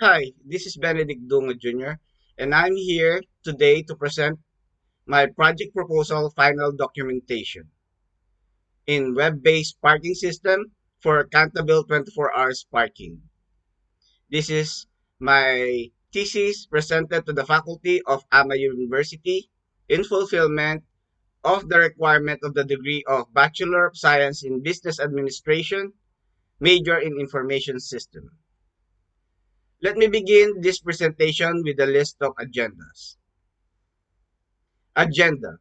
Hi, this is Benedict Dungo Jr., and I'm here today to present my project proposal final documentation in web-based parking system for accountable 24 hours parking. This is my thesis presented to the faculty of AMA University in fulfillment of the requirement of the degree of Bachelor of Science in Business Administration, major in Information System. Let me begin this presentation with a list of agendas. Agenda: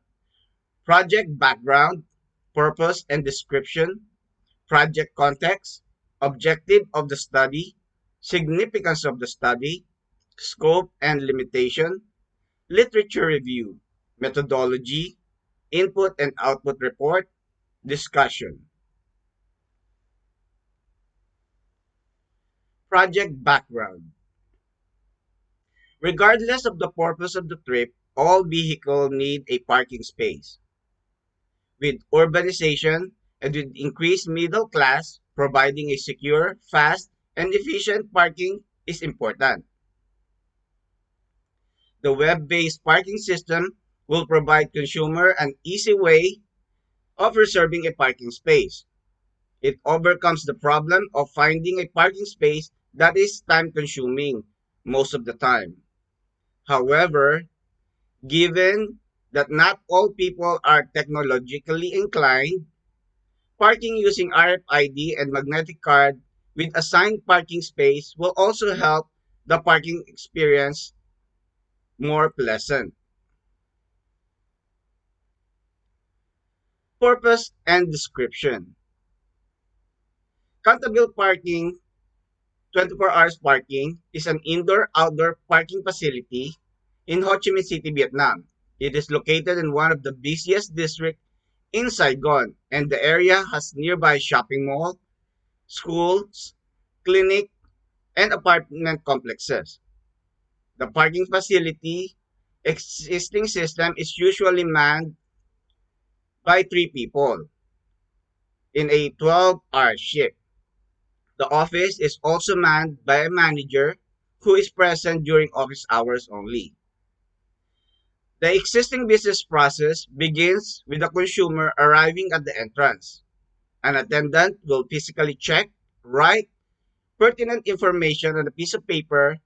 project background, purpose and description, project context, objective of the study, significance of the study, scope and limitation, literature review, methodology, input and output report, discussion. Project background. Regardless of the purpose of the trip, all vehicles need a parking space. With urbanization and with increased middle class, providing a secure, fast, and efficient parking is important. The web-based parking system will provide consumer an easy way of reserving a parking space. It overcomes the problem of finding a parking space that is time-consuming most of the time. However, given that not all people are technologically inclined, parking using RFID and magnetic card with assigned parking space will also help the parking experience more pleasant. Purpose and description. Countable parking, 24 hours parking, is an indoor-outdoor parking facility in Ho Chi Minh City, Vietnam. It is located in one of the busiest districts in Saigon, and the area has nearby shopping mall, schools, clinic, and apartment complexes. The parking facility existing system is usually manned by 3 people in a 12-hour shift. The office is also manned by a manager who is present during office hours only. The existing business process begins with the consumer arriving at the entrance. An attendant will physically check, write pertinent information on a piece of paper,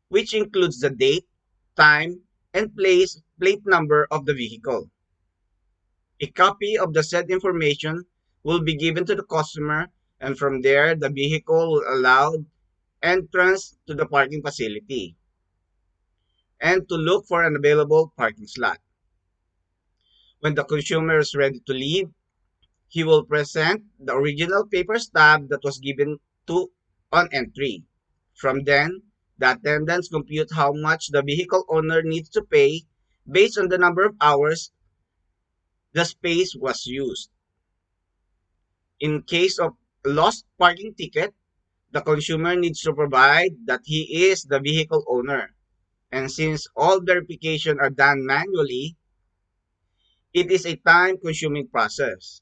which includes the date, time, and plate number of the vehicle. A copy of the said information will be given to the customer, and from there, the vehicle will allow entrance to the parking facility and to look for an available parking slot. When the consumer is ready to leave, he will present the original paper stub that was given to on entry. From then, the attendants compute how much the vehicle owner needs to pay based on the number of hours the space was used. In case of lost parking ticket, the consumer needs to provide that he is the vehicle owner. And since all verification are done manually, it is a time-consuming process.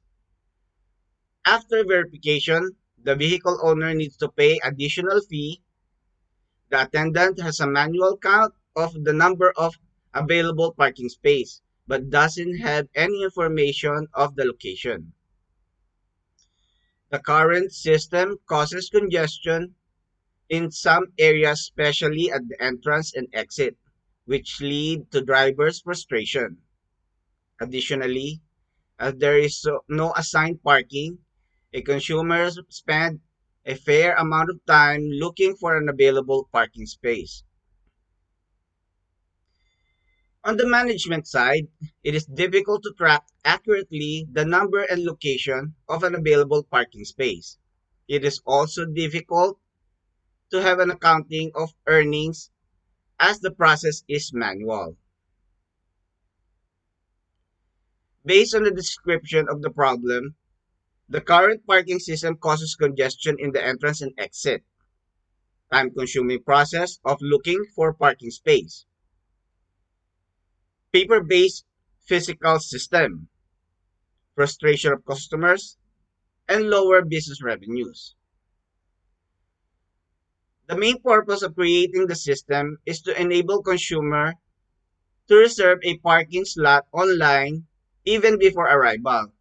After verification, the vehicle owner needs to pay additional fee. The attendant has a manual count of the number of available parking space, but doesn't have any information of the location. The current system causes congestion in some areas, especially at the entrance and exit, which lead to drivers' frustration. Additionally, as there is no assigned parking, a consumer spend a fair amount of time looking for an available parking space. On the management side, it is difficult to track accurately the number and location of an available parking space. It is also difficult to have an accounting of earnings as the process is manual. Based on the description of the problem, the current parking system causes congestion in the entrance and exit, time-consuming process of looking for parking space, paper-based physical system, frustration of customers, and lower business revenues. The main purpose of creating the system is to enable consumer to reserve a parking slot online even before arrival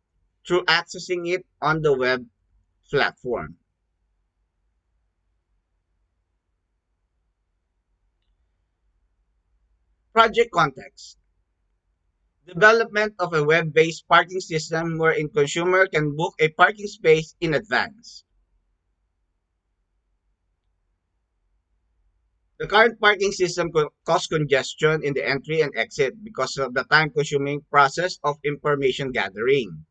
through accessing it on the web platform. Project context. Development of a web-based parking system wherein consumer can book a parking space in advance. The current parking system causes congestion in the entry and exit because of the time-consuming process of information gathering.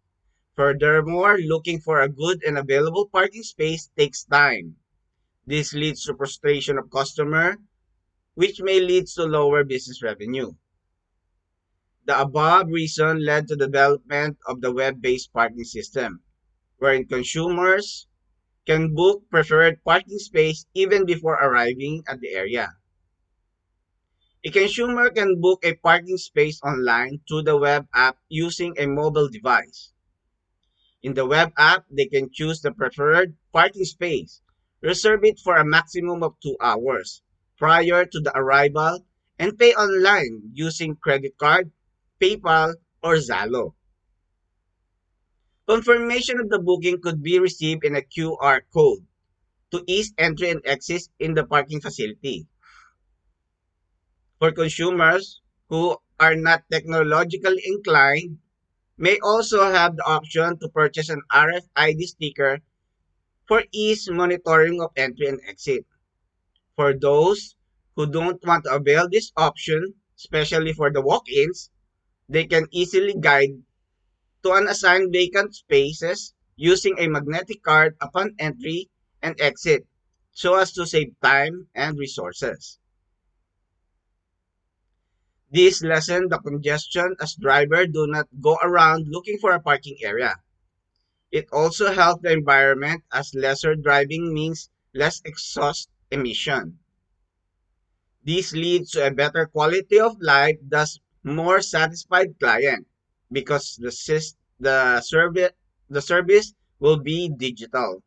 Furthermore, looking for a good and available parking space takes time. This leads to frustration of customer, which may lead to lower business revenue. The above reason led to the development of the web-based parking system, wherein consumers can book preferred parking space even before arriving at the area. A consumer can book a parking space online through the web app using a mobile device. In the web app, they can choose the preferred parking space, reserve it for a maximum of 2 hours prior to the arrival, and pay online using credit card, PayPal, or Zalo. Confirmation of the booking could be received in a QR code to ease entry and exit in the parking facility. For consumers who are not technologically inclined, may also have the option to purchase an RFID sticker for ease monitoring of entry and exit. For those who don't want to avail this option, especially for the walk-ins, they can easily guide to unassigned vacant spaces using a magnetic card upon entry and exit so as to save time and resources. This lessens the congestion as drivers do not go around looking for a parking area. It also helps the environment as lesser driving means less exhaust emission. This leads to a better quality of life, thus more satisfied client because the service will be digital.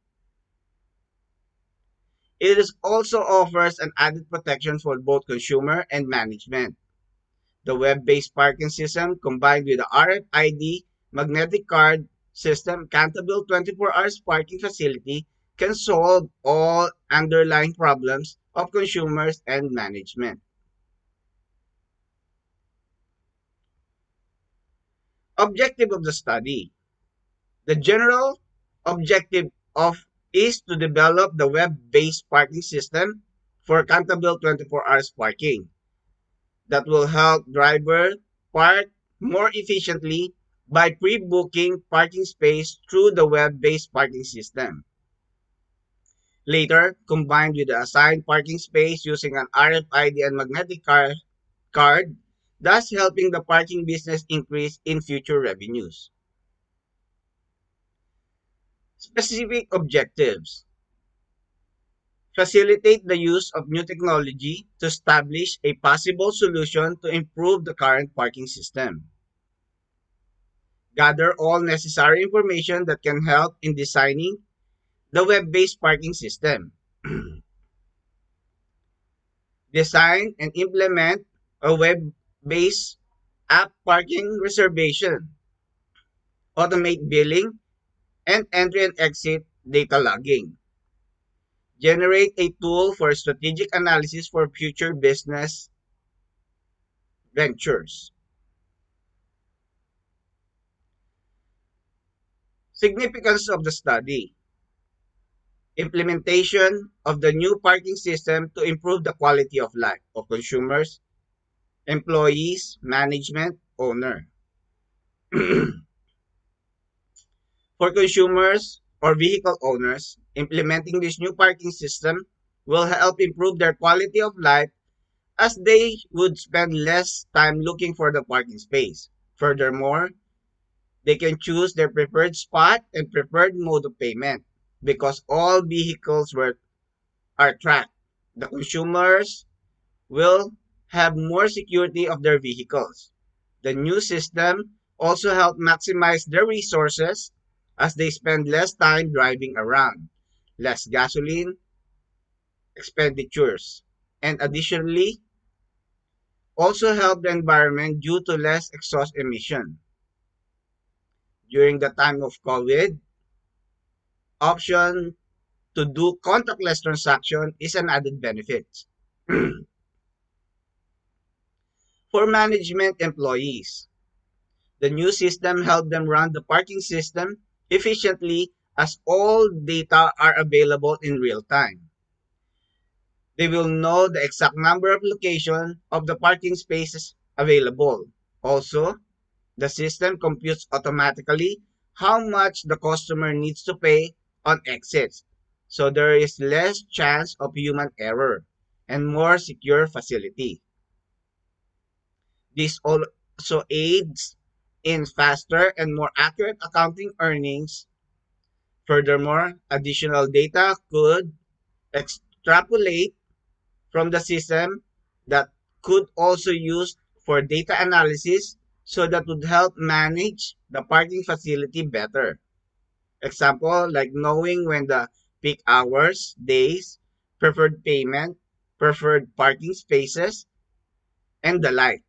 It is also offers an added protection for both consumer and management. The web-based parking system combined with the RFID magnetic card system accountable 24 hours parking facility can solve all underlying problems of consumers and management. Objective of the study. The general objective of is to develop the web-based parking system for accountable 24 hours parking that will help drivers park more efficiently by pre-booking parking space through the web-based parking system. Later, combined with the assigned parking space using an RFID and magnetic card, thus helping the parking business increase in future revenues. Specific objectives. Facilitate the use of new technology to establish a possible solution to improve the current parking system. Gather all necessary information that can help in designing the web-based parking system. Design and implement a web-based app parking reservation, automate billing, and entry and exit data logging. Generate a tool for strategic analysis for future business ventures. Significance of the study. Implementation of the new parking system to improve the quality of life of consumers, employees, management, owner. For consumers or vehicle owners, implementing this new parking system will help improve their quality of life as they would spend less time looking for the parking space. Furthermore, they can choose their preferred spot and preferred mode of payment because all vehicles are tracked. The consumers will have more security of their vehicles. The new system also help maximize their resources as they spend less time driving around, less gasoline, expenditures, and additionally, also help the environment due to less exhaust emission. During the time of COVID, option to do contactless transaction is an added benefit. For management employees, the new system helped them run the parking system efficiently as all data are available in real time. They will know the exact number of location of the parking spaces available. Also, the system computes automatically how much the customer needs to pay on exits. So there is less chance of human error and more secure facility. This also aids in faster and more accurate accounting earnings. Furthermore, additional data could extrapolate from the system that could also use for data analysis so that would help manage the parking facility better. Example, like knowing when the peak hours, days, preferred payment, preferred parking spaces, and the like.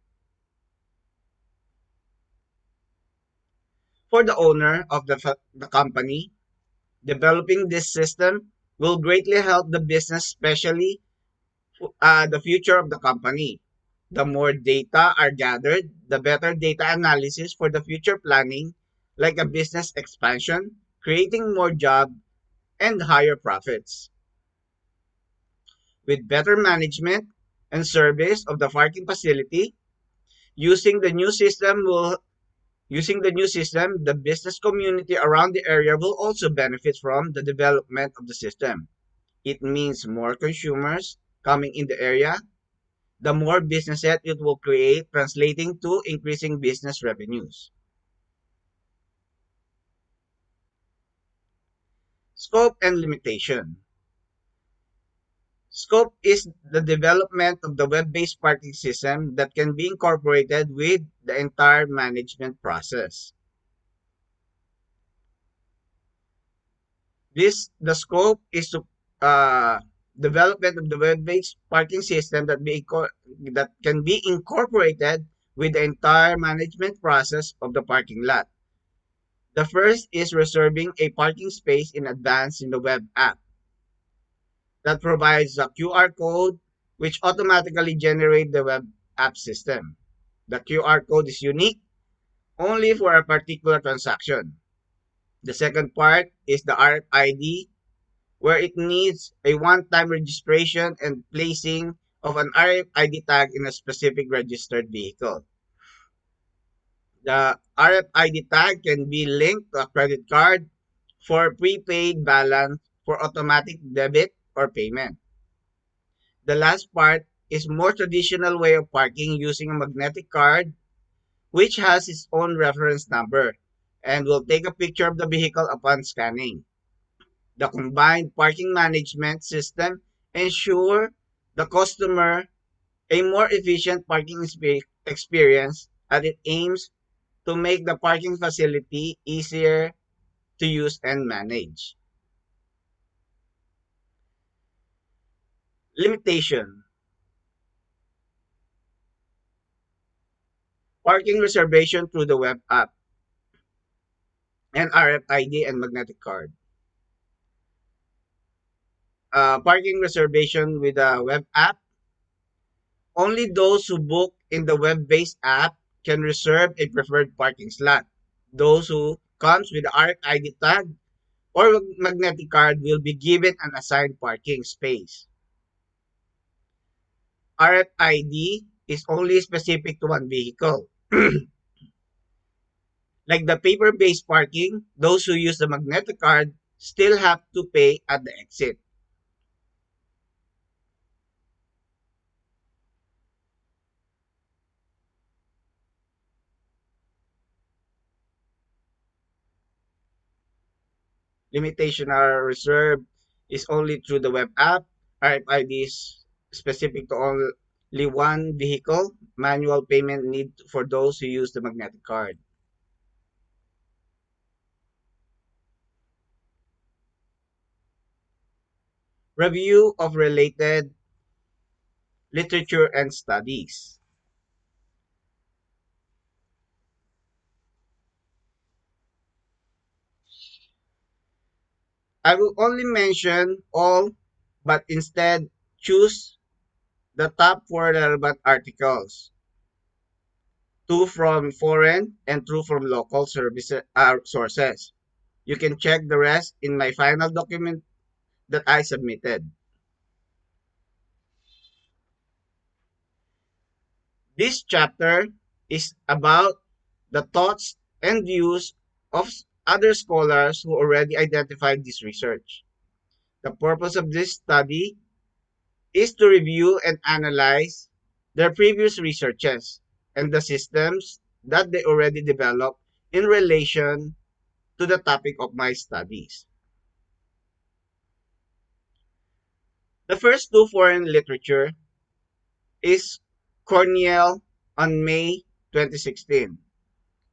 For the owner of the company, developing this system will greatly help the business, especially the future of the company. The more data are gathered, the better data analysis for the future planning, like a business expansion, creating more jobs, and higher profits. With better management and service of the parking facility, using the new system will using the new system, the business community around the area will also benefit from the development of the system. It means more consumers coming in the area, the more businesses it will create, translating to increasing business revenues. Scope and limitation. Scope is the development of the web-based parking system that can be incorporated with the entire management process. The scope is to uh, development of the web-based parking system that can be incorporated with the entire management process of the parking lot. The first is reserving a parking space in advance in the web app that provides a QR code which automatically generates the web app system. The QR code is unique only for a particular transaction. The second part is the RFID, where it needs a one-time registration and placing of an RFID tag in a specific registered vehicle. The RFID tag can be linked to a credit card for prepaid balance for automatic debit or payment. The last part is more traditional way of parking using a magnetic card which has its own reference number and will take a picture of the vehicle upon scanning. The combined parking management system ensure the customer a more efficient parking experience as it aims to make the parking facility easier to use and manage. Limitation. Parking reservation through the web app and RFID and magnetic card. Parking reservation with a web app. Only those who book in the web-based app can reserve a preferred parking slot. Those who comes with the RFID tag or magnetic card will be given an assigned parking space. RFID is only specific to one vehicle. Like the paper-based parking, those who use the magnetic card still have to pay at the exit. Limitation are reserved is only through the web app. RFID is specific to only one vehicle. Manual payment need for those who use the magnetic card. Review of related literature and studies. I will only mention all, but instead choose the top four relevant articles, two from foreign and two from local sources. You can check the rest in my final document that I submitted. This chapter is about the thoughts and views of other scholars who already identified this research. The purpose of this study is to review and analyze their previous researches and the systems that they already developed in relation to the topic of my studies. The first two foreign literature is Cornell on May 2016,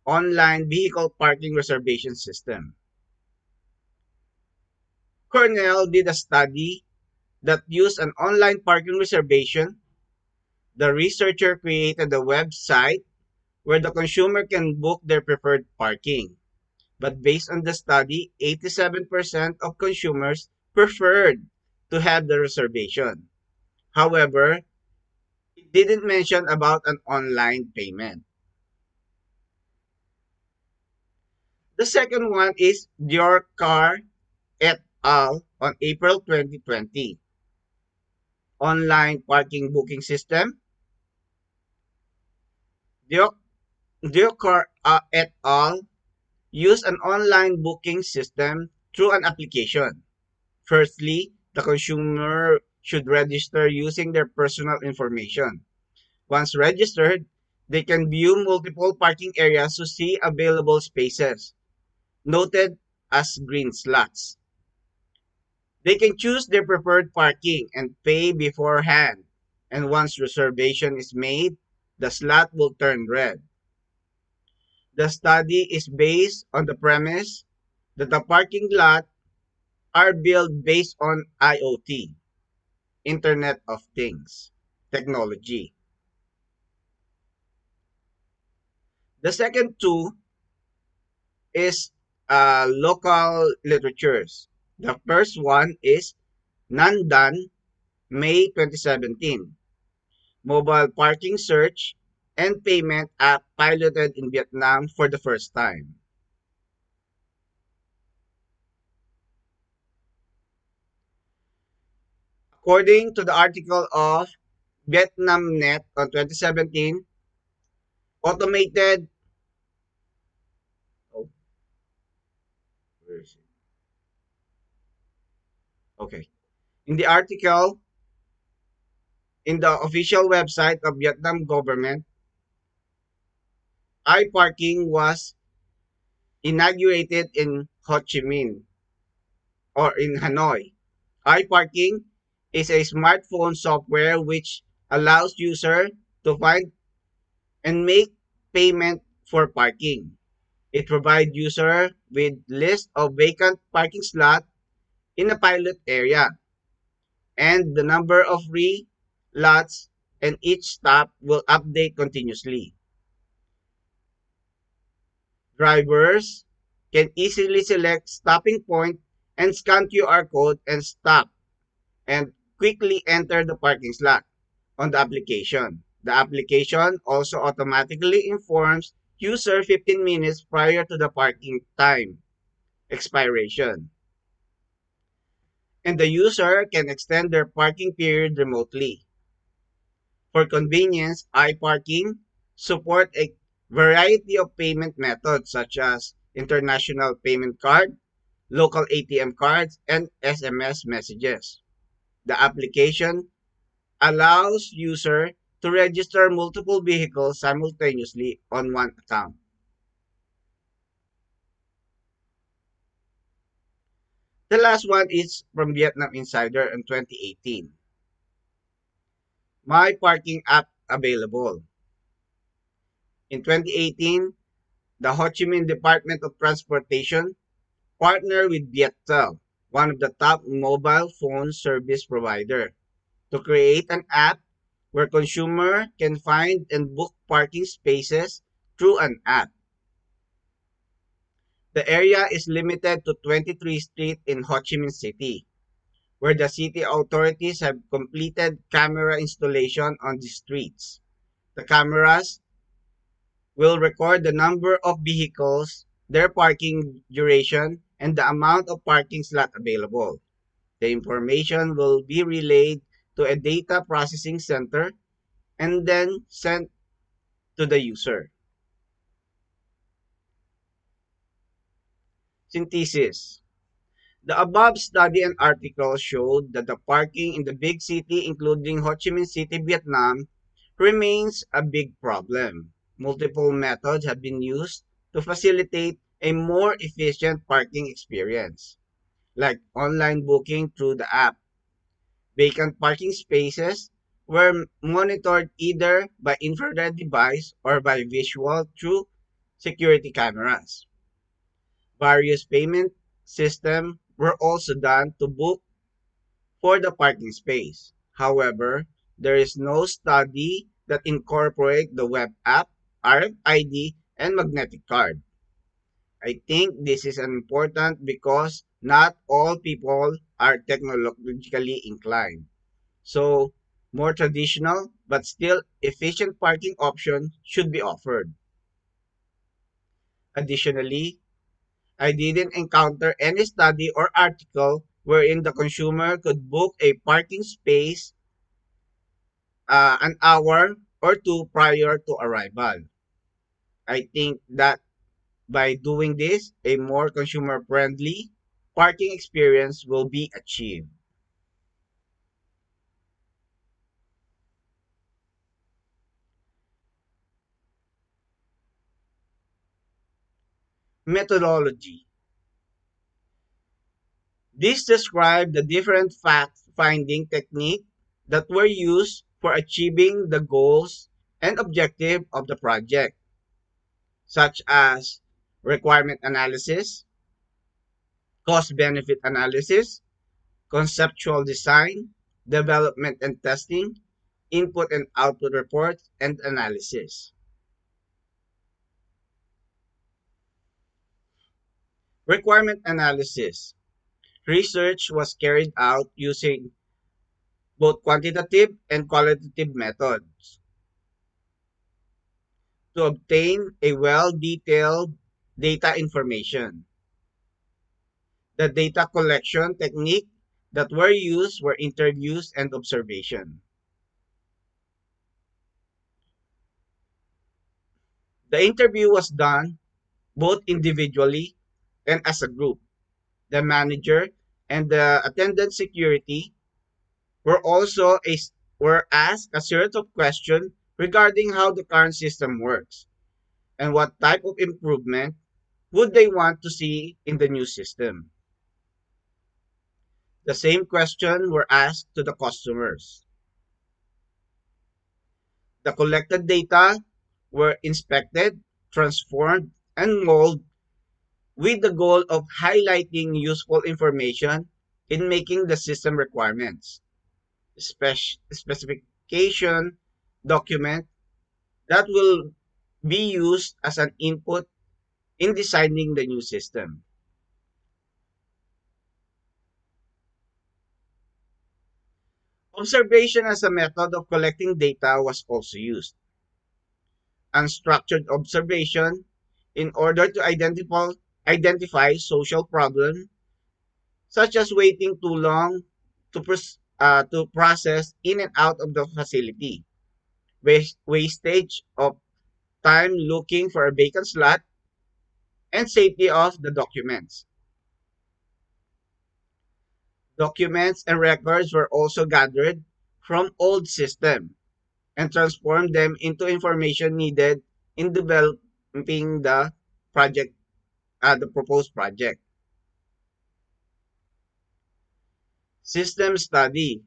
Online Vehicle Parking Reservation System. Cornell did a study that used an online parking reservation. The researcher created a website where the consumer can book their preferred parking. But based on the study, 87% of consumers preferred to have the reservation. However, it didn't mention about an online payment. The second one is Diorcar et al. On April 2020. Online parking booking system. Dior- Diorcar et al. Use an online booking system through an application. Firstly, the consumer should register using their personal information. Once registered, they can view multiple parking areas to see available spaces, noted as green slots. They can choose their preferred parking and pay beforehand. And once reservation is made, the slot will turn red. The study is based on the premise that the parking lot are built based on IoT, Internet of Things, technology. The second two is local literatures. The first one is Nandan, May 2017, mobile parking search and payment app piloted in Vietnam for the first time. According to the article of VietnamNet on 2017, automated, oh, where is it? Okay. In the article, in the official website of Vietnam government, iParking was inaugurated in Ho Chi Minh or in Hanoi. iParking is a smartphone software which allows user to find and make payment for parking. It provides user with list of vacant parking slot in a pilot area and the number of free lots, and each stop will update continuously. Drivers can easily select stopping point and scan QR code and stop and quickly enter the parking slot on the application. The application also automatically informs user 15 minutes prior to the parking time expiration. And the user can extend their parking period remotely. For convenience, iParking support a variety of payment methods such as international payment card, local ATM cards, and SMS messages. The application allows user to register multiple vehicles simultaneously on one account. The last one is from Vietnam Insider in 2018. My parking app available. In 2018, the Ho Chi Minh Department of Transportation partnered with Viettel, one of the top mobile phone service provider, to create an app where consumer can find and book parking spaces through an app. The area is limited to 23 Street in Ho Chi Minh City, where the city authorities have completed camera installation on the streets. The cameras will record the number of vehicles, their parking duration, and the amount of parking slot available. The information will be relayed to a data processing center and then sent to the user. Synthesis. The above study and article showed that the parking in the big city, including Ho Chi Minh City, Vietnam, remains a big problem. Multiple methods have been used to facilitate a more efficient parking experience, like online booking through the app. Vacant parking spaces were monitored either by infrared device or by visual through security cameras. Various payment systems were also done to book for the parking space. However, there is no study that incorporate the web app, RFID, and magnetic card. I think this is important because not all people are technologically inclined. So, more traditional but still efficient parking options should be offered. Additionally, I didn't encounter any study or article wherein the consumer could book a parking space an hour or two prior to arrival. I think that by doing this, a more consumer friendly parking experience will be achieved. Methodology. This describes the different fact finding techniques that were used for achieving the goals and objective of the project, such as requirement analysis, cost benefit analysis, conceptual design, development and testing, input and output reports, and analysis. Requirement analysis. Research was carried out using both quantitative and qualitative methods to obtain a well-detailed data information. The data collection technique that were used were interviews and observation. The interview was done both individually and as a group. The manager and the attendant security were also were asked a series of questions regarding how the current system works and what type of improvement would they want to see in the new system. The same question were asked to the customers. The collected data were inspected, transformed, and molded with the goal of highlighting useful information in making the system requirements, specification document that will be used as an input in designing the new system. Observation as a method of collecting data was also used. Unstructured observation in order to identify social problems such as waiting too long to process in and out of the facility, wastage of time looking for a vacant slot, and safety of the documents. Documents and records were also gathered from old system and transformed them into information needed in developing project, the proposed project. System study.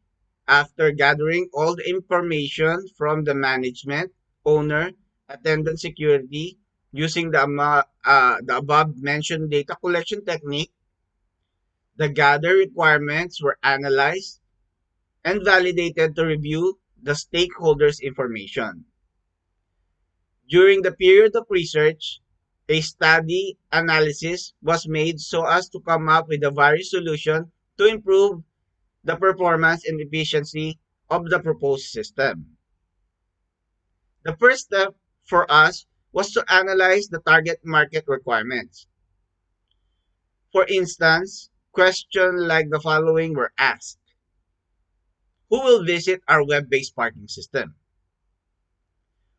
After gathering all the information from the management, owner, attendant security, using the above mentioned data collection technique, The gathered requirements were analyzed and validated to review the stakeholders' information. During the period of research, a study analysis was made so as to come up with a various solution to improve the performance and efficiency of the proposed system. The first step for us was to analyze the target market requirements. For instance, questions like the following were asked. Who will visit our web-based parking system?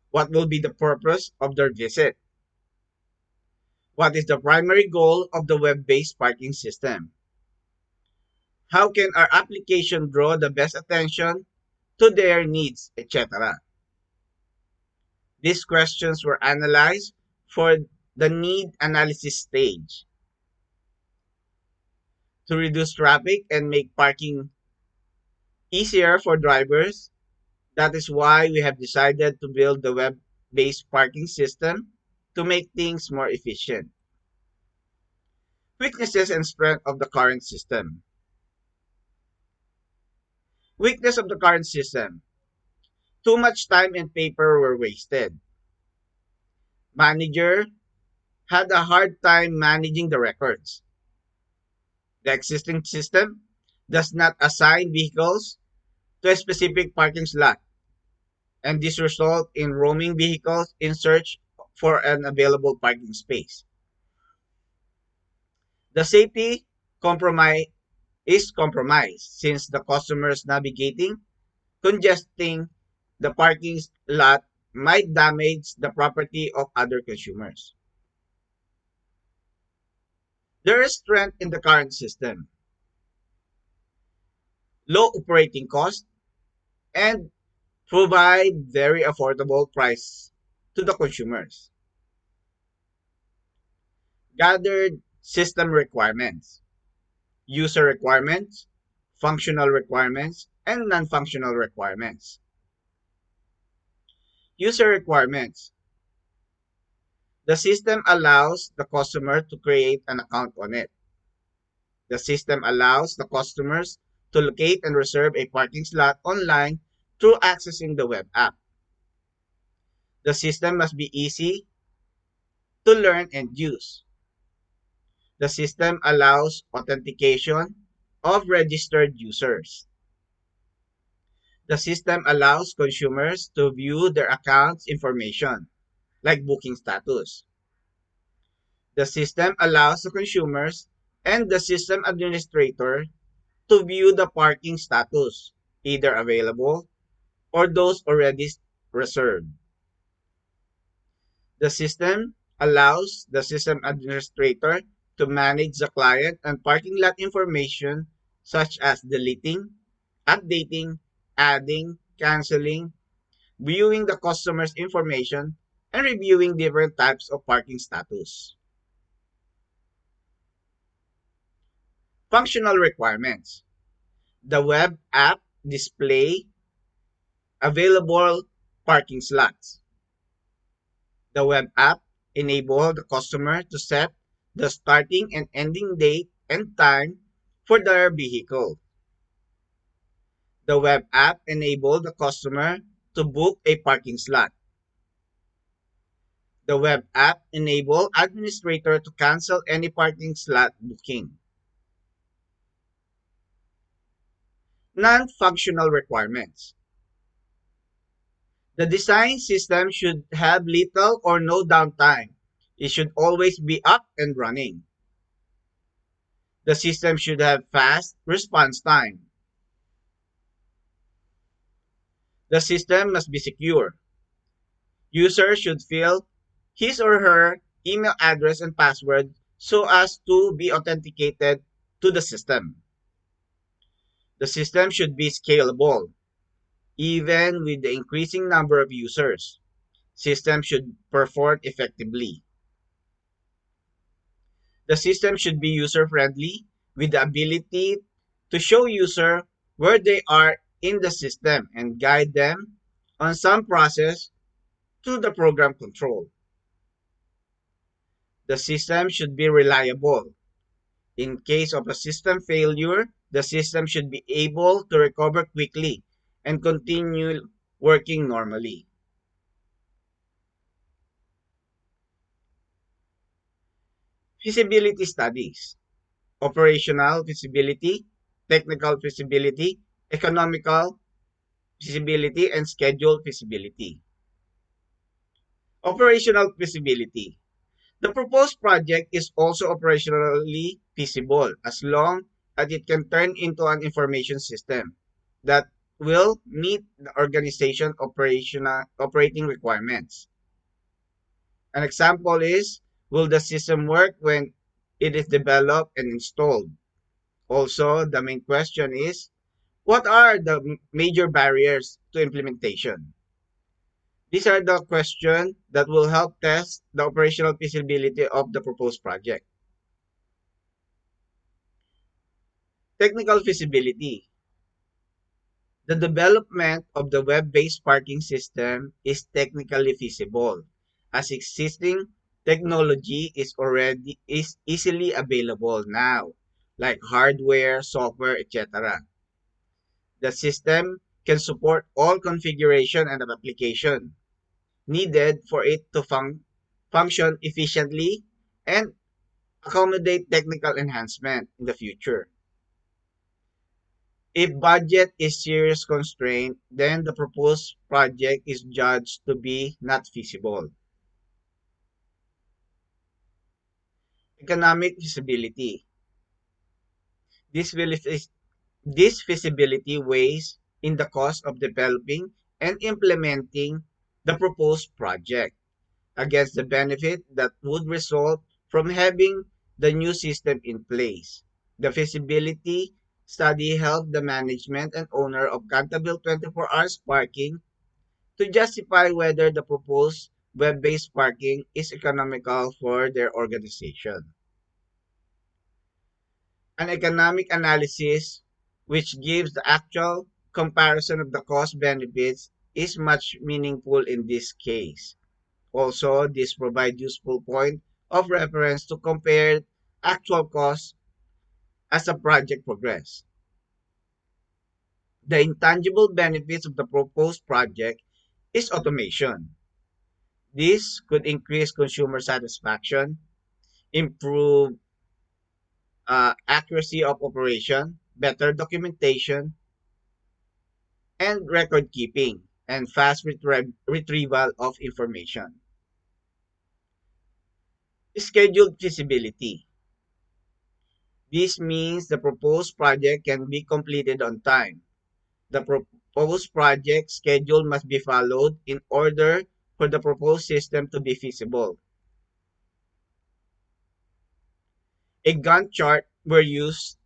What will be the purpose of their visit? What is the primary goal of the web-based parking system? How can our application draw the best attention to their needs, etc.? These questions were analyzed for the need analysis stage to reduce traffic and make parking easier for drivers. That is why we have decided to build the web-based parking system to make things more efficient. Weaknesses and strength of the current system. Weakness of the current system. Too much time and paper were wasted. Manager had a hard time managing the records. The existing system does not assign vehicles to a specific parking slot, and this results in roaming vehicles in search for an available parking space. The safety compromise is compromised since the customers navigating congesting the parking lot might damage the property of other consumers. There is strength in the current system, low operating cost, and provide very affordable price to the consumers. Gathered system requirements, user requirements, functional requirements, and non-functional requirements. User requirements. The system allows the customer to create an account on it. The system allows the customers to locate and reserve a parking slot online through accessing the web app. The system must be easy to learn and use. The system allows authentication of registered users. The system allows consumers to view their account's information, like booking status. The system allows the consumers and the system administrator to view the parking status, either available or those already reserved. The system allows the system administrator to manage the client and parking lot information such as deleting, updating, adding, canceling, viewing the customer's information, and reviewing different types of parking status. Functional requirements. The web app display available parking slots. The web app enables the customer to set the starting and ending date and time for their vehicle. The web app enables the customer to book a parking slot. The web app enables administrator to cancel any parking slot booking. Non-functional requirements. The design system should have little or no downtime. It should always be up and running. The system should have fast response time. The system must be secure. Users should fill his or her email address and password so as to be authenticated to the system. The system should be scalable. Even with the increasing number of users, system should perform effectively. The system should be user-friendly with the ability to show user where they are in the system and guide them on some process to the program control. The system should be reliable. In case of a system failure, the system should be able to recover quickly and continue working normally. Feasibility studies: operational feasibility, technical feasibility, economical feasibility, and schedule feasibility. Operational feasibility. The proposed project is also operationally feasible as long as it can turn into an information system that will meet the organization operational operating requirements. An example is, will the system work when it is developed and installed? Also, the main question is, what are the major barriers to implementation? These are the questions that will help test the operational feasibility of the proposed project. Technical feasibility. The development of the web-based parking system is technically feasible as existing technology is easily available now, like hardware, software, etc. The system can support all configuration and application needed for it to function efficiently and accommodate technical enhancement in the future. If budget is serious constraint, then the proposed project is judged to be not feasible. Economic feasibility. This, will, this feasibility weighs in the cost of developing and implementing the proposed project against the benefit that would result from having the new system in place. The feasibility study helped the management and owner of Canterville 24 hours parking to justify whether the proposed web-based parking is economical for their organization. An economic analysis, which gives the actual comparison of the cost benefits, is much meaningful in this case. Also, this provides useful point of reference to compare actual costs as a project progress. The intangible benefits of the proposed project is automation. This could increase consumer satisfaction, improve accuracy of operation, better documentation, and record keeping, and fast retrieval of information. Scheduled feasibility. This means the proposed project can be completed on time. The proposed project schedule must be followed in order for the proposed system to be feasible. A Gantt chart were used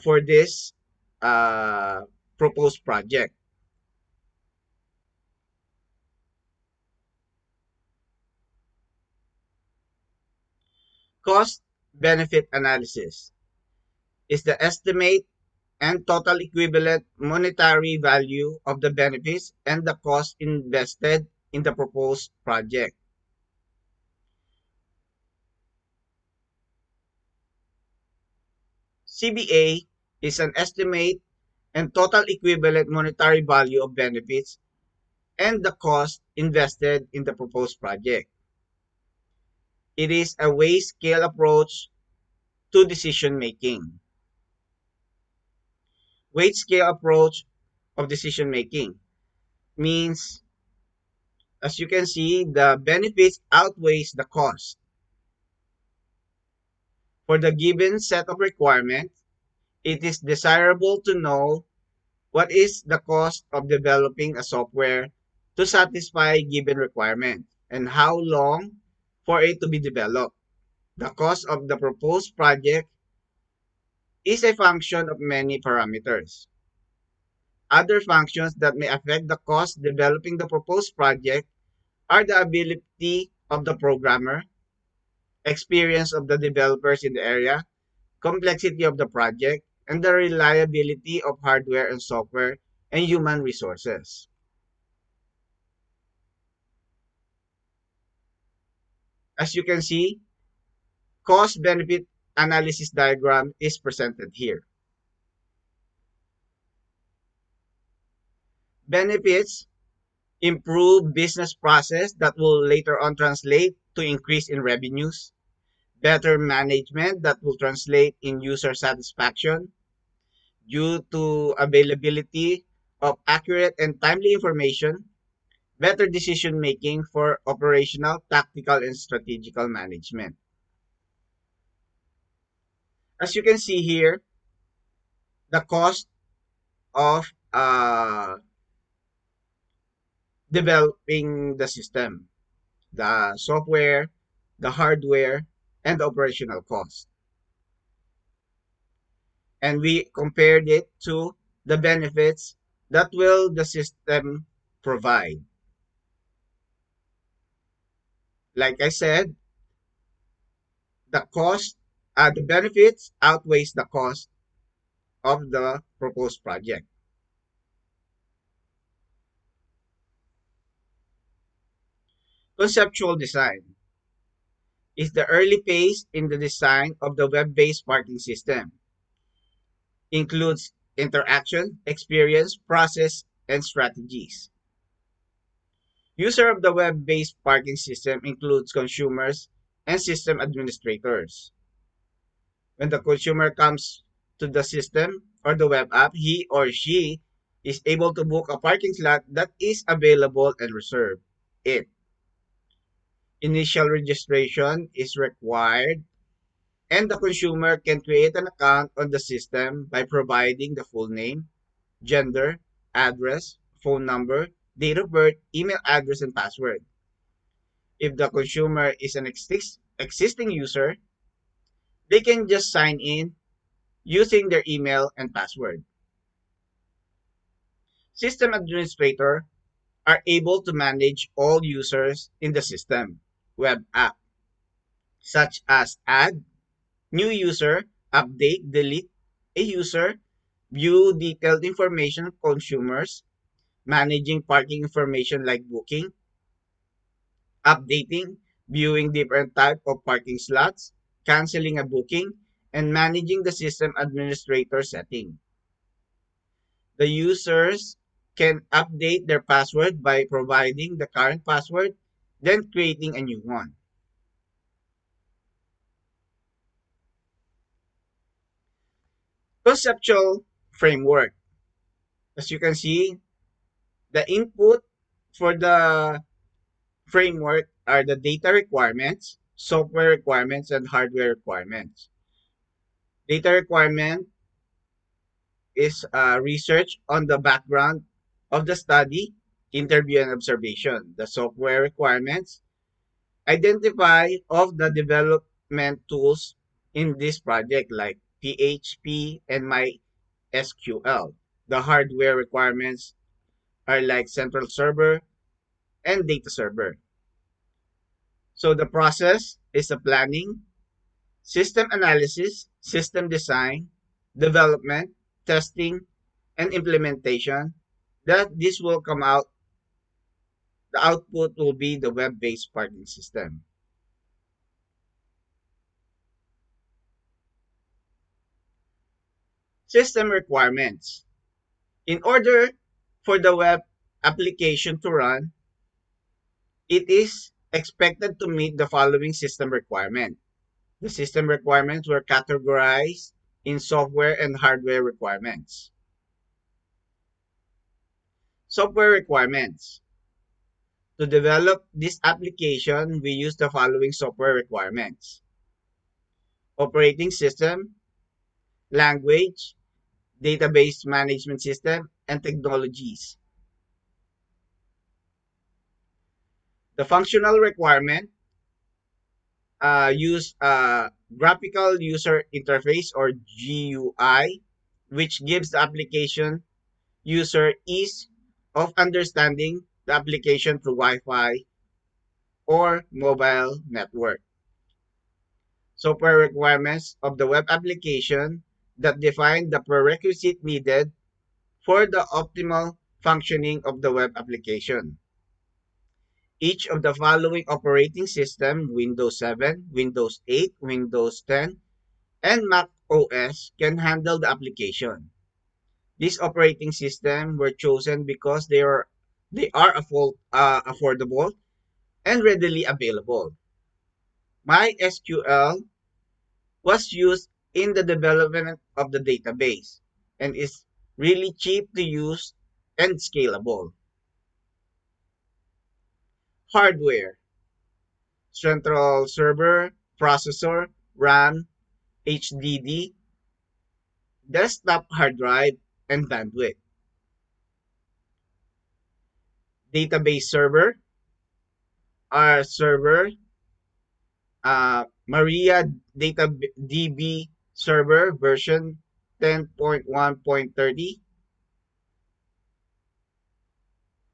for this uh, proposed project. Cost benefit analysis is the estimate and total equivalent monetary value of the benefits and the cost invested in the proposed project. CBA is an estimate and total equivalent monetary value of benefits and the cost invested in the proposed project. It is a weight scale approach to decision making. Weight scale approach of decision making means, as you can see, the benefits outweighs the cost. For the given set of requirements, it is desirable to know what is the cost of developing a software to satisfy given requirement and how long for it to be developed. The cost of the proposed project is a function of many parameters. Other functions that may affect the cost developing the proposed project are the ability of the programmer, experience of the developers in the area, complexity of the project, and the reliability of hardware and software and human resources. As you can see, cost benefit analysis diagram is presented here. Benefits: improve business process that will later on translate to increase in revenues, better management that will translate in user satisfaction due to availability of accurate and timely information, better decision making for operational, tactical, and strategical management. As you can see here, the cost of developing the system, the software, the hardware, and the operational cost. And we compared it to the benefits that will the system provide. Like I said, the benefits outweighs the cost of the proposed project. Conceptual design is the early phase in the design of the web-based parking system. Includes interaction, experience, process, and strategies. User of the web-based parking system includes consumers and system administrators. When the consumer comes to the system or the web app, he or she is able to book a parking slot that is available and reserve it. Initial registration is required, and the consumer can create an account on the system by providing the full name, gender, address, phone number, date of birth, email address, and password. If the consumer is an existing user, they can just sign in using their email and password. System administrator are able to manage all users in the system web app, such as add, new user, update, delete a user, view detailed information of consumers, managing parking information like booking, updating, viewing different type of parking slots, canceling a booking, and managing the system administrator setting. The users can update their password by providing the current password, then creating a new one. Conceptual framework. As you can see, the input for the framework are the data requirements, software requirements, and hardware requirements. Data requirement is research on the background of the study, interview, and observation. The software requirements identify of the development tools in this project like PHP and MySQL. The hardware requirements are like central server and data server. So the process is a planning, system analysis, system design, development, testing, and implementation. That this will come out, the output will be the web-based parking system. System requirements. In order for the web application to run, it is expected to meet the following system requirement. The system requirements were categorized in software and hardware requirements. Software requirements. To develop this application, we use the following software requirements: operating system, language, database management system, and technologies. The functional requirement use graphical user interface or GUI, which gives the application user ease of understanding the application through Wi-Fi or mobile network. Software requirements of the web application that define the prerequisite needed for the optimal functioning of the web application. Each of the following operating system, Windows 7, Windows 8, Windows 10, and Mac OS can handle the application. These operating systems were chosen because they are affordable and readily available. MySQL was used in the development of the database and is really cheap to use and scalable. Hardware: central server, processor, RAM, HDD, desktop hard drive, and bandwidth. Database server: our server, Maria DB server version 10.1.30.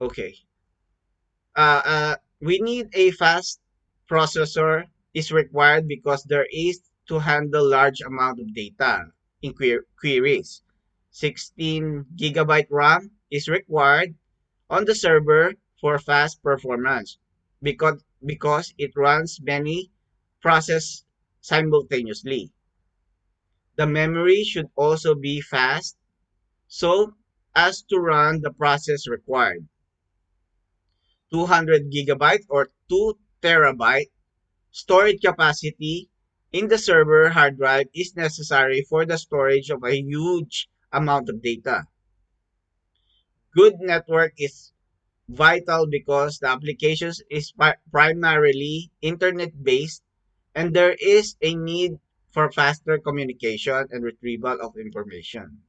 Okay. We need a fast processor is required because there is to handle large amount of data in queries. 16 gigabyte RAM is required on the server for fast performance because it runs many processes simultaneously. The memory should also be fast so as to run the process required. 200 gigabyte or 2 terabyte storage capacity in the server hard drive is necessary for the storage of a huge amount of data. Good network is vital because the applications is primarily internet based and there is a need for faster communication and retrieval of information.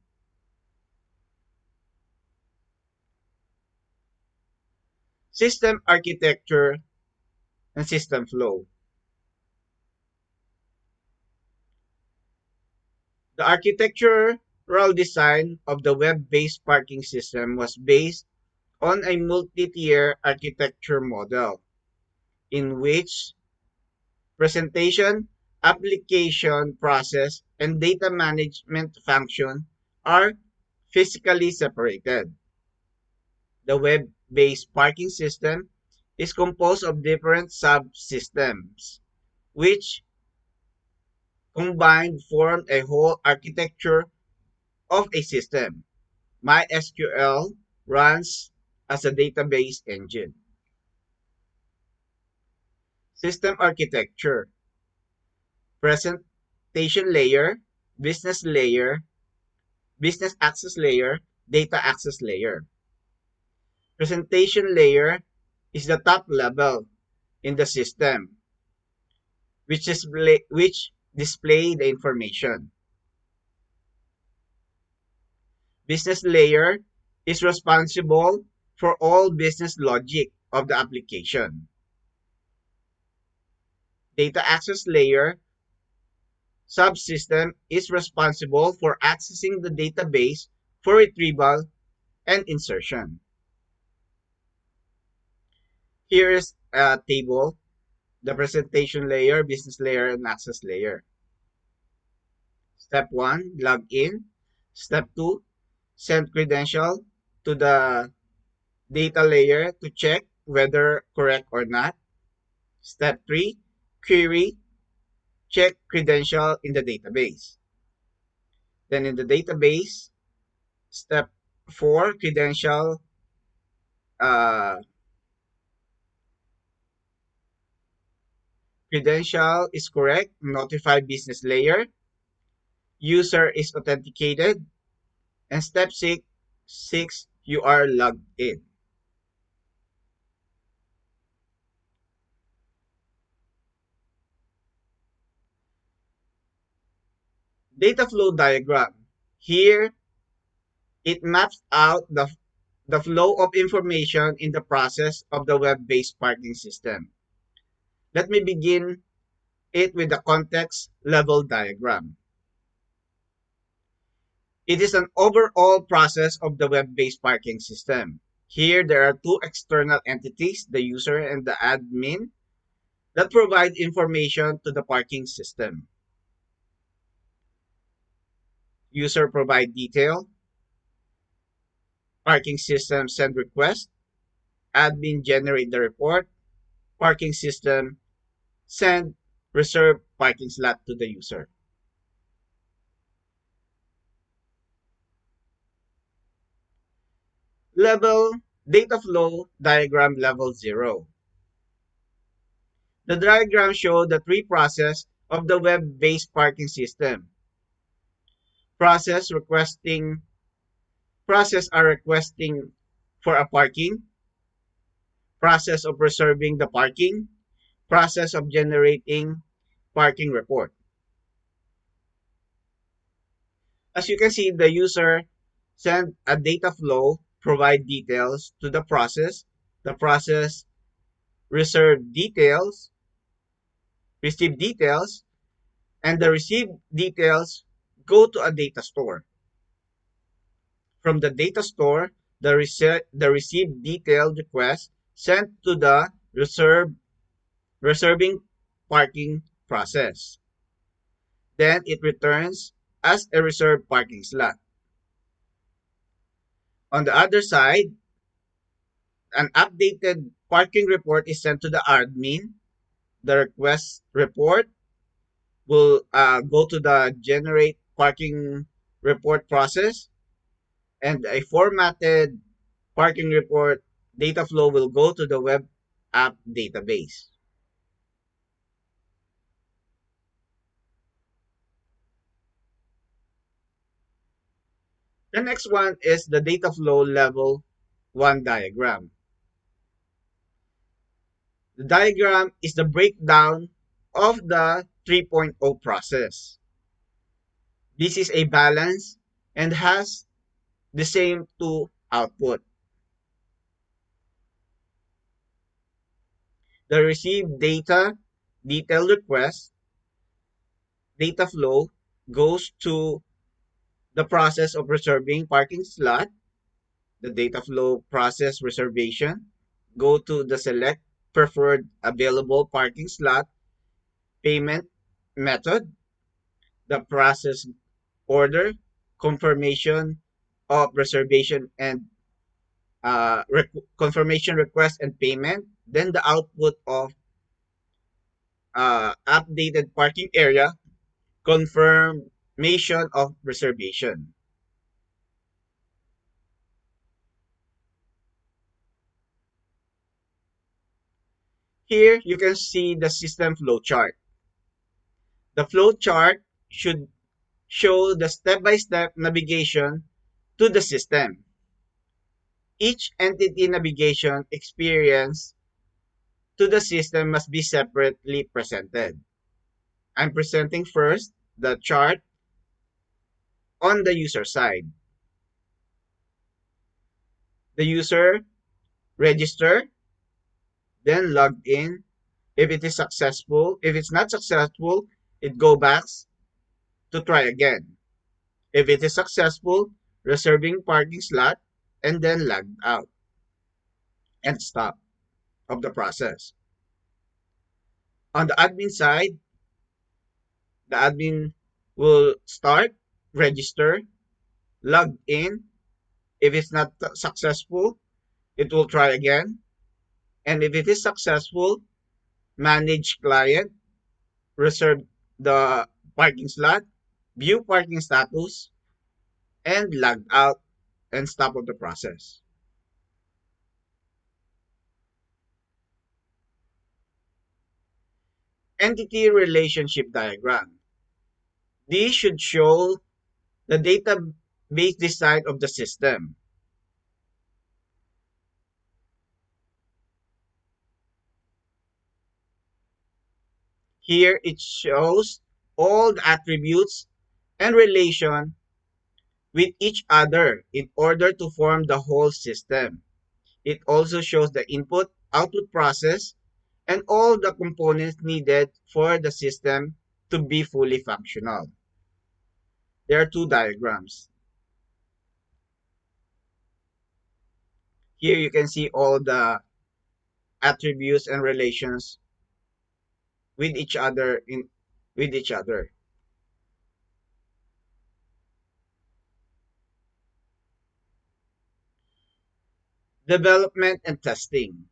System architecture and system flow. The architectural design of the web-based parking system was based on a multi-tier architecture model in which presentation, application process, and data management function are physically separated. The web-based parking system is composed of different subsystems, which combined form a whole architecture of a system. MySQL runs as a database engine. System architecture: presentation layer, business layer, business access layer, data access layer. Presentation layer is the top level in the system, which display the information. Business layer is responsible for all business logic of the application. Data access layer subsystem is responsible for accessing the database for retrieval and insertion. Here is a table: the presentation layer, business layer, and access layer. Step 1, log in. Step 2, send credential to the data layer to check whether correct or not. Step 3, query, check credential in the database. Then in the database, step 4, uh, credential is correct, notify business layer, user is authenticated, and step 6, you are logged in. Data flow diagram. Here, it maps out the flow of information in the process of the web-based parking system. Let me begin it with the context level diagram. It is an overall process of the web-based parking system. Here, there are two external entities, the user and the admin, that provide information to the parking system. User provide detail, parking system send request, admin generate the report, parking system send reserved parking slot to the user. Level data flow diagram level 0. The diagram shows the three processes of the web-based parking system. Process requesting process are requesting for a parking, process of reserving the parking, process of generating parking report. As you can see, the user send a data flow, provide details to the process reserve details, receive details, and the received details go to a data store. From the data store, the received detailed request sent to the reserving parking process. Then it returns as a reserved parking slot. On the other side, an updated parking report is sent to the admin. The request report will go to the generate parking report process, and a formatted parking report data flow will go to the web app database. The next one is the data flow level 1 diagram. The diagram is the breakdown of the 3.0 process. This is a balance and has the same two output. The received data detailed request data flow goes to the process of reserving parking slot. The data flow process reservation go to the select preferred available parking slot payment method, the process order confirmation of reservation and confirmation request and payment, then the output of updated parking area confirmation of reservation. Here you can see the system flow chart. The flow chart should show the step-by-step navigation to the system. Each entity navigation experience to the system must be separately presented. I'm presenting first the chart on the user side. The user register, then logged in. If it is successful, if it's not successful, it go back to try again. If it is successful, reserving parking slot, and then logged out and stop of the process. On the admin side, the admin will start, register, log in. If it's not successful, it will try again. And if it is successful, manage client, reserve the parking slot, view parking status, and log out and stop of the process. Entity relationship diagram. These should show the database design of the system. Here it shows all the attributes and relation with each other in order to form the whole system. It also shows the input output process and all the components needed for the system to be fully functional. There are two diagrams. Here you can see all the attributes and relations with each other in with each other. Development and testing.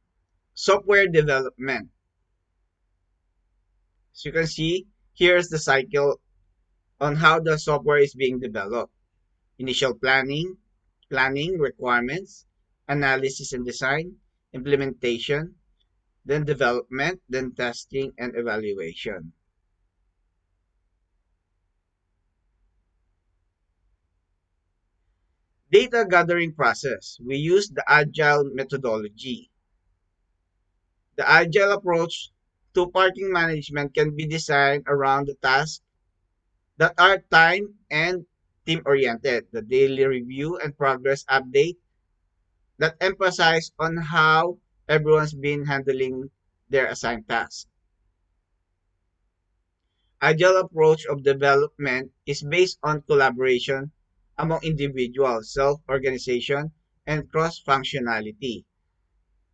Software development. As you can see, here's the cycle on how the software is being developed. Initial planning requirements, analysis and design, implementation, then development, then testing and evaluation. Data gathering process. We use the agile methodology. The agile approach to parking management can be designed around the tasks that are time and team oriented. The daily review and progress update that emphasize on how everyone's been handling their assigned tasks. Agile approach of development is based on collaboration among individuals, self-organization, and cross-functionality.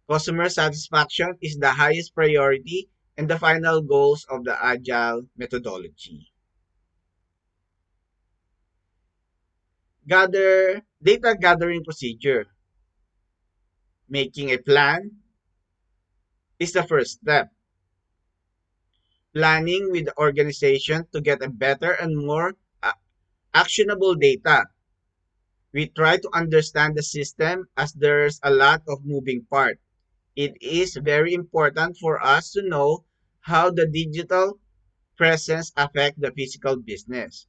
Customer satisfaction is the highest priority and the final goals of the agile methodology. Data gathering procedure. Making a plan is the first step. Planning with the organization to get a better and more actionable data. We try to understand the system as there's a lot of moving parts. It is very important for us to know how the digital presence affect the physical business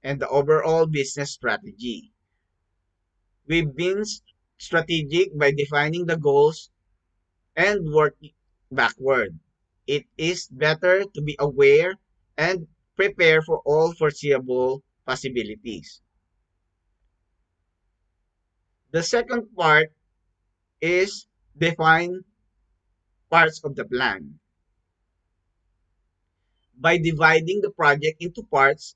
and the overall business strategy. We've been strategic by defining the goals and working backward. It is better to be aware and prepare for all foreseeable possibilities. The second part is define parts of the plan. By dividing the project into parts,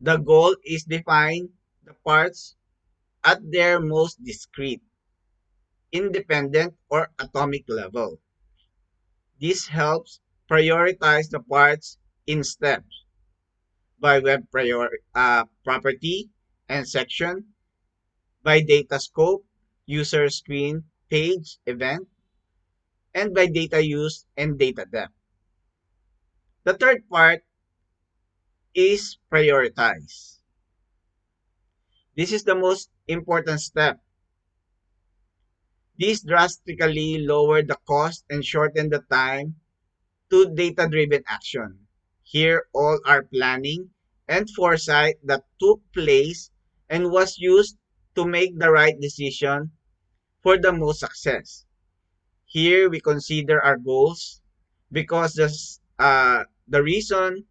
the goal is define the parts at their most discrete, independent, or atomic level. This helps prioritize the parts in steps by property and section, by data scope, user screen, page, event, and by data use and data depth. The third part is prioritize. This is the most important step. This drastically lower the cost and shorten the time to data-driven action. Here all our planning and foresight that took place and was used to make the right decision for the most success. Here we consider our goals because the reason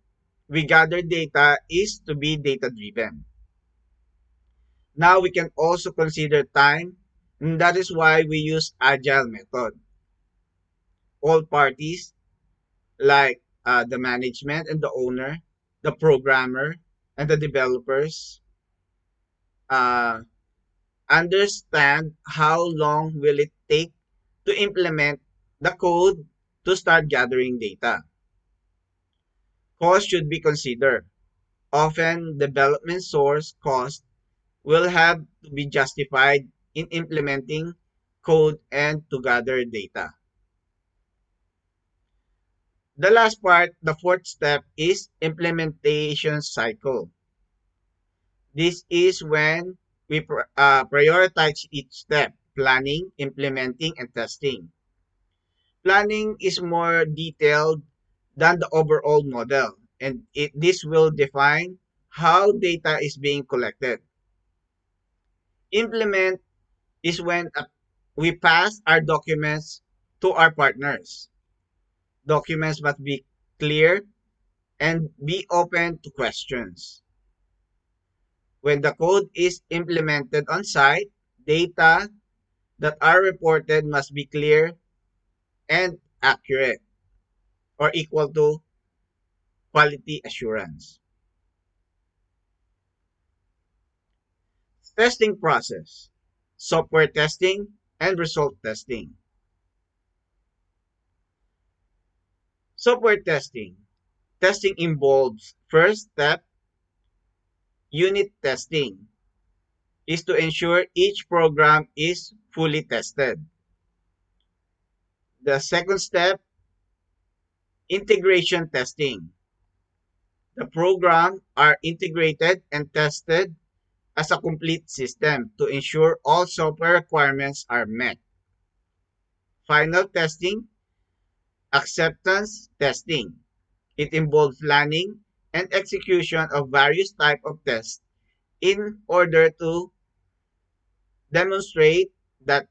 we gather data is to be data-driven. Now we can also consider time, and that is why we use agile method. All parties like the management and the owner, the programmer, and the developers uh, understand how long will it take to implement the code to start gathering data. Cost should be considered. Often, development source cost will have to be justified in implementing code and to gather data. The last part, the fourth step, is implementation cycle. This is when we prioritize each step, planning, implementing, and testing. Planning is more detailed than the overall model, and this will define how data is being collected. Implement is when we pass our documents to our partners. Documents must be clear and be open to questions. When the code is implemented on site, data that are reported must be clear and accurate or equal to quality assurance. Testing process, software testing, and result testing. Software testing. Testing involves first step, unit testing, is to ensure each program is fully tested. The second step, integration testing. The program are integrated and tested as a complete system to ensure all software requirements are met. final testing, acceptance testing. It involves planning and execution of various types of tests in order to demonstrate that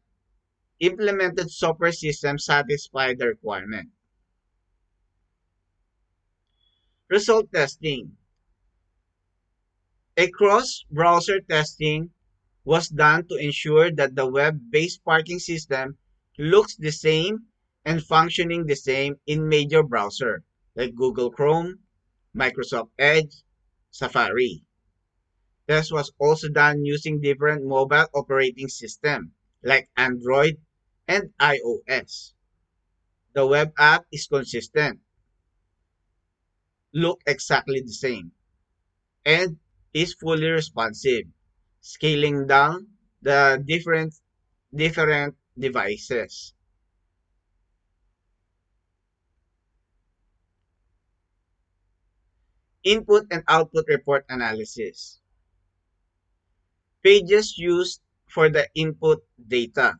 implemented software systems satisfy the requirement. Result testing. A cross-browser testing was done to ensure that the web-based parking system looks the same and functioning the same in major browsers like Google Chrome, Microsoft Edge, Safari. This was also done using different mobile operating systems like Android and iOS. The web app is consistent, look exactly the same, and is fully responsive, scaling down the different devices. Input and output report analysis. Pages used for the input data.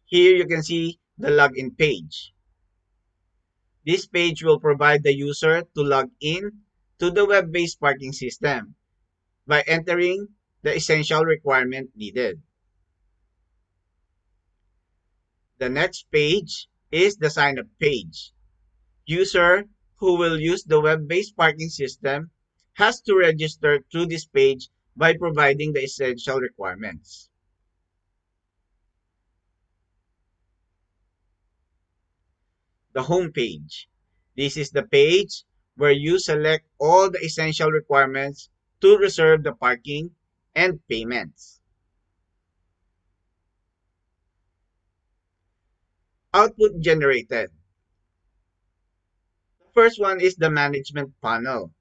Here you can see the login page. This page will provide the user to log in to the web-based parking system by entering the essential requirement needed. The next page is the sign up page. User who will use the web-based parking system has to register through this page by providing the essential requirements. The home page. This is the page where you select all the essential requirements to reserve the parking and payments. Output generated. The first one is the management panel,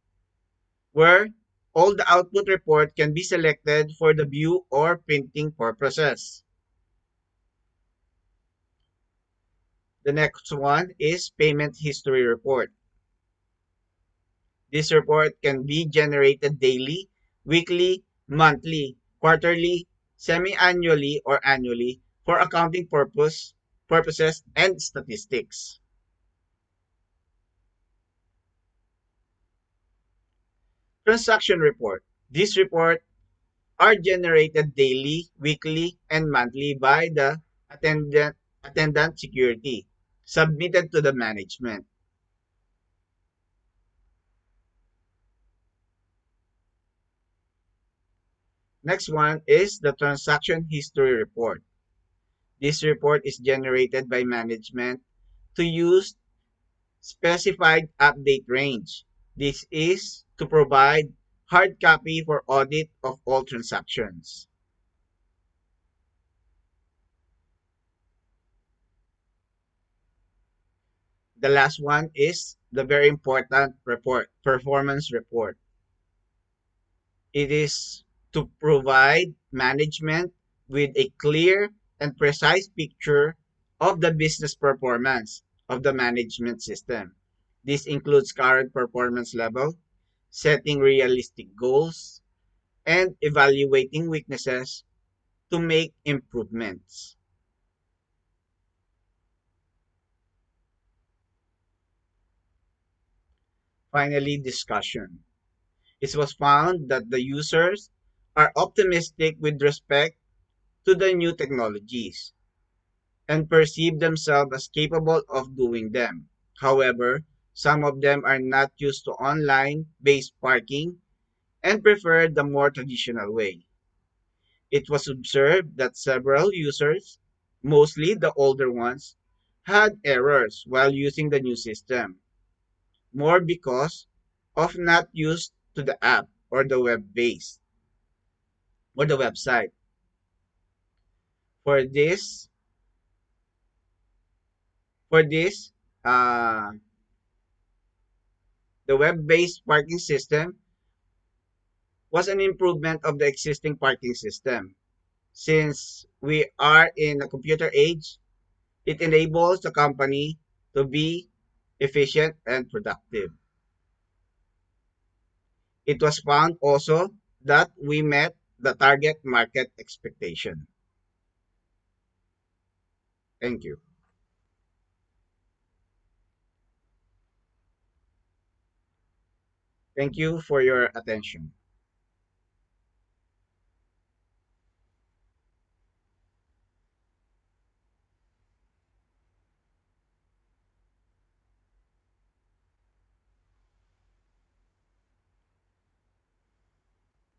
where all the output report can be selected for the view or printing purposes. The next one is payment history report. This report can be generated daily, weekly, monthly, quarterly, semi-annually, or annually for accounting purposes and statistics. Transaction report. These reports are generated daily, weekly, and monthly by the attendant security, submitted to the management. Next one is the transaction history report. This report is generated by management to use specified update range. This is to provide hard copy for audit of all transactions. The last one is the very important report, performance report. It is to provide management with a clear and precise picture of the business performance of the management system. This includes current performance level, setting realistic goals, and evaluating weaknesses to make improvements. Finally, discussion. It was found that the users are optimistic with respect to the new technologies and perceive themselves as capable of doing them. However, some of them are not used to online based parking and prefer the more traditional way. It was observed that several users, mostly the older ones, had errors while using the new system, more because of not used to the app or the web base or the website. For this, for this, uh, the web-based parking system was an improvement of the existing parking system. Since we are in a computer age, it enables the company to be efficient and productive. It was found also that we met the target market expectation. Thank you. Thank you for your attention.